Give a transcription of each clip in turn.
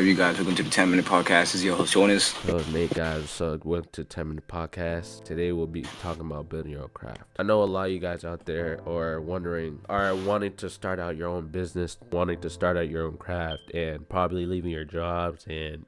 What up, you guys? Welcome to the 10 Minute Podcast. This is your host, Jonas. Yo, it's Nate, guys. So, welcome to 10 Minute Podcast. Today, we'll be talking about building your own craft. I know a lot of you guys out there are wanting to start out your own business, wanting to start out your own craft, and probably leaving your jobs and,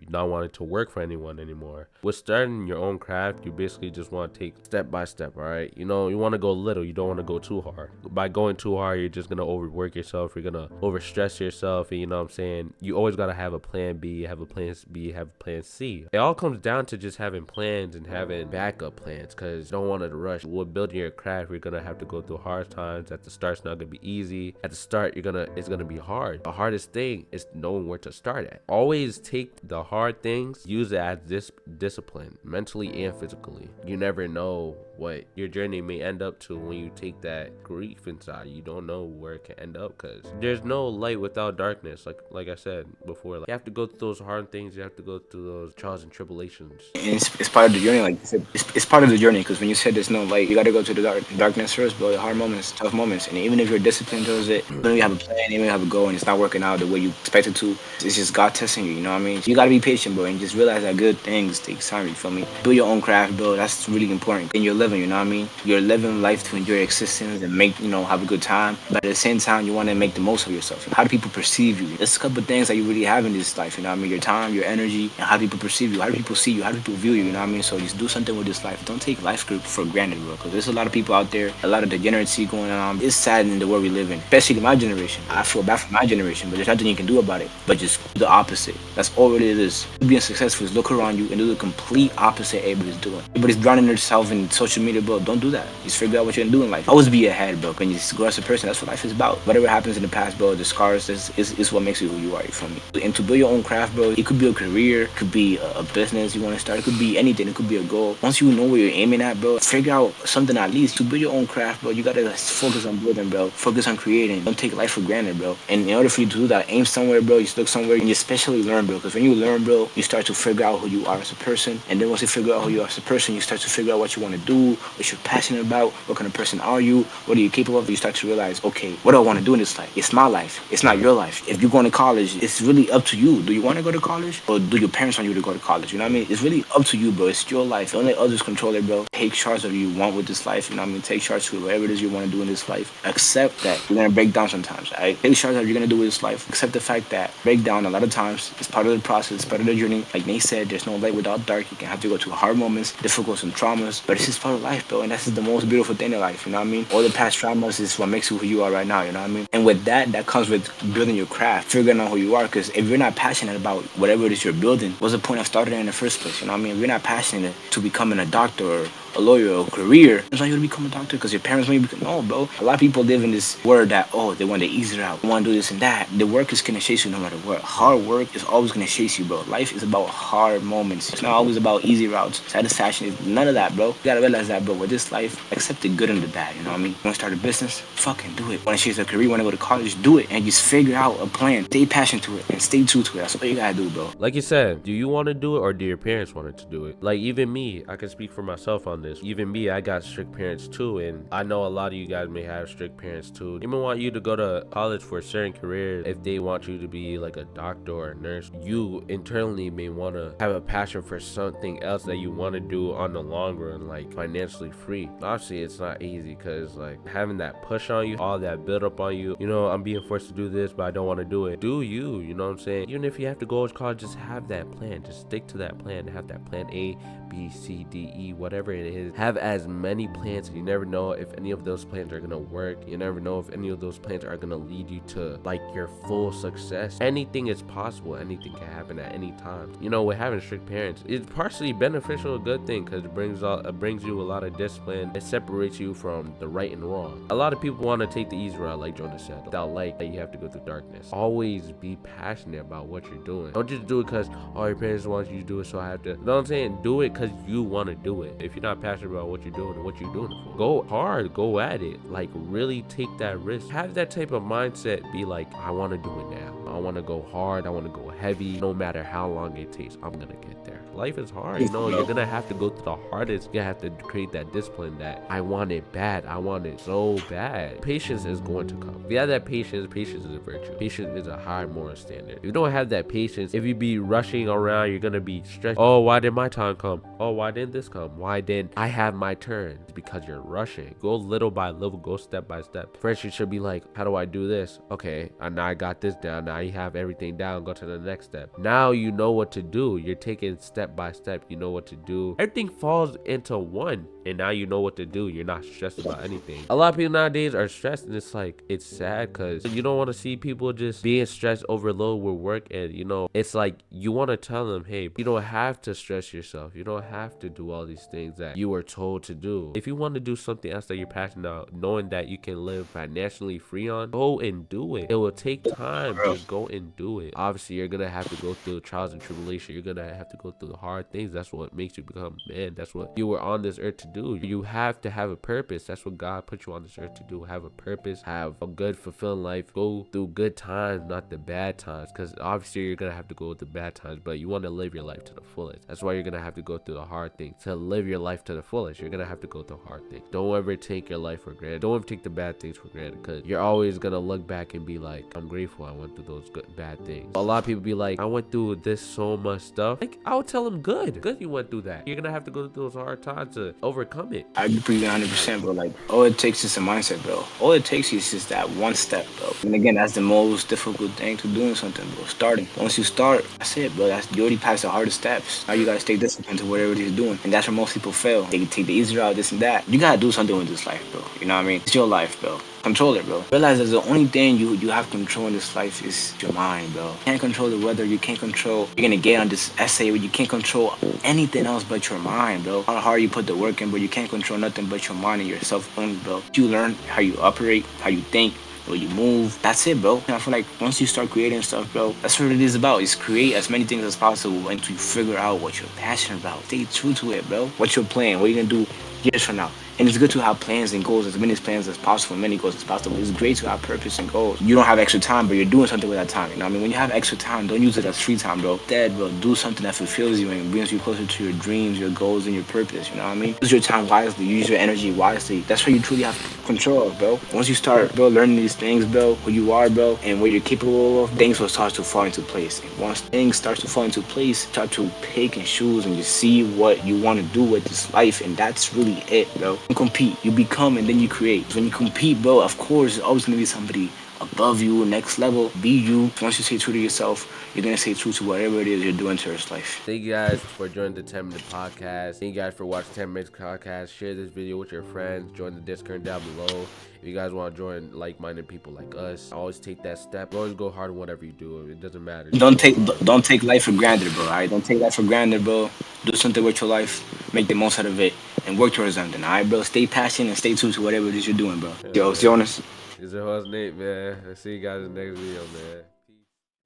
not wanting to work for anyone anymore. With starting your own craft, you basically just want to take step by step, all right? You want to go little, you don't want to go too hard. By going too hard, you're just going to overwork yourself, you're going to overstress yourself, and you always got to have a plan B, have a plan B, have a plan C. It all comes down to just having plans and having backup plans, because you don't want to rush. With building your craft, you're gonna have to go through hard times. At the start, it's not gonna be easy. At the start, it's gonna be hard. The hardest thing is knowing where to start at. Always take the hard things, use it as this discipline, mentally and physically. You never know what your journey may end up to when you take that grief inside. You don't know where it can end up, because there's no light without darkness. Like I said before, you have to go through those hard things. You have to go through those trials and tribulations. And it's part of the journey, like you said. It's part of the journey, because when you said there's no light, you got to go to the darkness first, bro. The hard moments, tough moments. And even if you're disciplined towards it, even if you have a plan, even if you have a goal, and it's not working out the way you expect it to, it's just God testing you, you know what I mean? So you got to be patient, bro, and just realize that good things take time, you feel me? Build your own craft, bro. That's really important. And you're living, you know what I mean? You're living life to enjoy your existence and make, have a good time. But at the same time, you want to make the most of yourself. How do people perceive you? There's a couple of things that you really have in this life, you know what I mean? Your time, your energy, and how people perceive you. How do people see you? How do people view you? You know what I mean? So just do something with this life. Don't take life for granted, bro. Because there's a lot of people out there, a lot of degeneracy going on. It's sad in the world we live in, especially my generation. I feel bad for my generation, but there's nothing you can do about it. But just do the opposite. That's all it is. Being successful is look around you and do the complete opposite everybody's doing. Everybody's drowning themselves in social media, bro. Don't do that. Just figure out what you're gonna do in life. Always be ahead, bro. When you grow as a person, that's what life is about. Whatever happens in the past, bro, the scars is what makes you who you are. You feel me? And to build your own craft, bro, it could be a career, it could be a business you want to start, it could be anything, it could be a goal. Once you know where you're aiming at, bro, figure out something at least. To build your own craft, bro, you gotta focus on building, bro. Focus on creating. Don't take life for granted, bro. And in order for you to do that, aim somewhere, bro. You look somewhere and you especially learn, bro. Because when you learn, bro, you start to figure out who you are as a person. And then once you figure out who you are as a person, you start to figure out what you want to do, what you're passionate about, what kind of person are you, what are you capable of. You start to realize, okay, what do I want to do in this life? It's my life. It's not your life. If you're going to college, it's really up to you. Do you want to go to college, or do your parents want you to go to college? You know what I mean? It's really up to you, bro. It's your life. Don't let others control it, bro. Take charge of what you want with this life. You know what I mean? Take charge of whatever it is you want to do in this life. Accept that you're gonna break down sometimes. Right? Take charge of what you're gonna do with this life. Accept the fact that breakdown a lot of times is part of the process, it's part of the journey. Like Nate said, there's no light without dark. You can have to go through hard moments, difficult and traumas, but this is part of life, bro. And that's the most beautiful thing in life. You know what I mean? All the past traumas is what makes you who you are right now. You know what I mean? And with that comes with building your craft, figuring out who you are. Because if you're not passionate about whatever it is you're building, what's the point of starting it in the first place? You know what I mean? If you're not passionate to becoming a doctor or a lawyer or a career, it's not you to become a doctor because your parents want you to become. No, bro. A lot of people live in this world that, they want the easy route, they want to do this and that. The work is gonna chase you no matter what. Hard work is always gonna chase you, bro. Life is about hard moments. It's not always about easy routes. Satisfaction is none of that, bro. You gotta realize that, bro. With this life, accept the good and the bad. You know what I mean? You wanna start a business? Fucking do it. Wanna chase a career? Wanna go to college? Do it. And just figure out a plan. Stay passionate to it and stay true to it. That's all you gotta do, bro. Like you said, do you want to do it, or do your parents want to do it? Like, even me, I can speak for myself on this. Even me, I got strict parents too, and I know a lot of you guys may have strict parents too. Even want you to go to college for a certain career. If they want you to be like a doctor or a nurse, you internally may want to have a passion for something else that you want to do on the long run, like financially free. Obviously, it's not easy, because like having that push on you, all that build up on you, I'm being forced to do this, but I don't want to do it. Do you know what I'm saying? Even if you have to go to college, just have that plan. Just stick to that plan. Have that plan A, B, C, D, E, whatever it is. Have as many plans. You never know if any of those plans are gonna work. You never know if any of those plans are gonna lead you to like your full success. Anything is possible. Anything can happen at any time. With having strict parents, it's partially beneficial, a good thing, because it brings you a lot of discipline. It separates you from the right and wrong. A lot of people want to take the easy route, like Jonas said, without like that you have to go through darkness. Always be passionate about what you're doing. Don't just do it because your parents want you to do it, so I have to. You know what I'm saying? Do it because you want to do it. If you're not passionate about what you're doing and what you're doing it for, go hard, go at it. Like, really take that risk. Have that type of mindset. Be like, I want to do it now. I I want to go hard. I want to go heavy. No matter how long it takes, I'm going to get there. Life is hard. You know, you're going to have to go through the hardest. You have to create that discipline that I want it bad. I want it so bad. Patience is going to come. If you have that patience, patience is a virtue. Patience is a high moral standard. If you don't have that patience, if you be rushing around, you're going to be stressed. Oh, why did my time come? Oh, why didn't this come? Why didn't I have my turn? It's because you're rushing. Go little by little, go step by step. First, you should be like, how do I do this? Okay, and now I got this down. Now you have everything down. Go to the next step. Now you know what to do. You're taking step by step. You know what to do. Everything falls into one. And now you know what to do. You're not stressed about anything. A lot of people nowadays are stressed, and it's like, it's sad because you don't want to see people just being stressed overload with work. And you know, it's like you want to tell them, hey, you don't have to stress yourself. You don't have to do all these things that you were told to do. If you want to do something else that you're passionate about, knowing that you can live financially free on, go and do it. It will take time. Just go and do it. Obviously, you're gonna have to go through trials and tribulation. You're gonna have to go through the hard things. That's what makes you become a man. That's what you were on this earth to do. You have to have a purpose. That's what God put you on this earth to do. Have a purpose, have a good fulfilling life, go through good times, not the bad times, because obviously you're gonna have to go with the bad times, but you want to live your life to the fullest. That's why you're gonna have to go through the hard things. To live your life to the fullest, you're gonna have to go through hard things. Don't ever take your life for granted. Don't ever take the bad things for granted, because you're always gonna look back and be like, I'm grateful I went through those good bad things. A lot of people be like, I went through this so much stuff. Like, I would tell them, good you went through that. You're gonna have to go through those hard times to overcome it. I agree with you 100%, bro. Like, all it takes is a mindset, bro. All it takes is just that one step, bro. And again, that's the most difficult thing to doing something, bro. Starting. Once you start, that's it, bro. You already passed the hardest steps. Now you gotta stay disciplined to whatever it is you're doing. And that's where most people fail. They take the easy route, this and that. You gotta do something with this life, bro. You know what I mean? It's your life, bro. Control it, bro. Realize that the only thing you have control in this life is your mind, bro. You can't control the weather. You can't control. You're gonna get on this essay where you can't control anything else but your mind, bro. How hard you put the work in, but you can't control nothing but your mind and yourself only, bro. You learn how you operate, how you think, the way you move. That's it, bro. And I feel like once you start creating stuff, bro, that's what it is about. Is create as many things as possible until you figure out what you're passionate about. Stay true to it, bro. What you're playing, what you're gonna do years from now. And it's good to have plans and goals, as many plans as possible, many goals as possible. It's great to have purpose and goals. You don't have extra time, but you're doing something with that time. You know what I mean? When you have extra time, don't use it as free time, bro. Instead, bro, do something that fulfills you and brings you closer to your dreams, your goals, and your purpose. You know what I mean? Use your time wisely. Use your energy wisely. That's where you truly have control of, bro. Once you start, bro, learning these things, bro, who you are, bro, and what you're capable of, things will start to fall into place. And once things start to fall into place, start to pick and choose and just see what you want to do with this life. And that's really it, bro. You compete. You become and then you create. When you compete, bro, of course, there's always gonna be somebody above you, next level. Be you. Once you stay true to yourself, you're gonna stay true to whatever it is you're doing to this life. Thank you guys for joining the 10-minute podcast. Thank you guys for watching 10 minutes podcast. Share this video with your friends. Join the Discord down below. If you guys want to join like-minded people like us, always take that step. Always go hard in whatever you do. It doesn't matter. Don't take life for granted, bro. Alright, don't take life for granted, bro. Do something with your life. Make the most out of it and work towards something. Alright, bro. Stay passionate and stay true to whatever it is you're doing, bro. Yo, it's Jonas. It's your host Nate, man. I'll see you guys in the next video, man.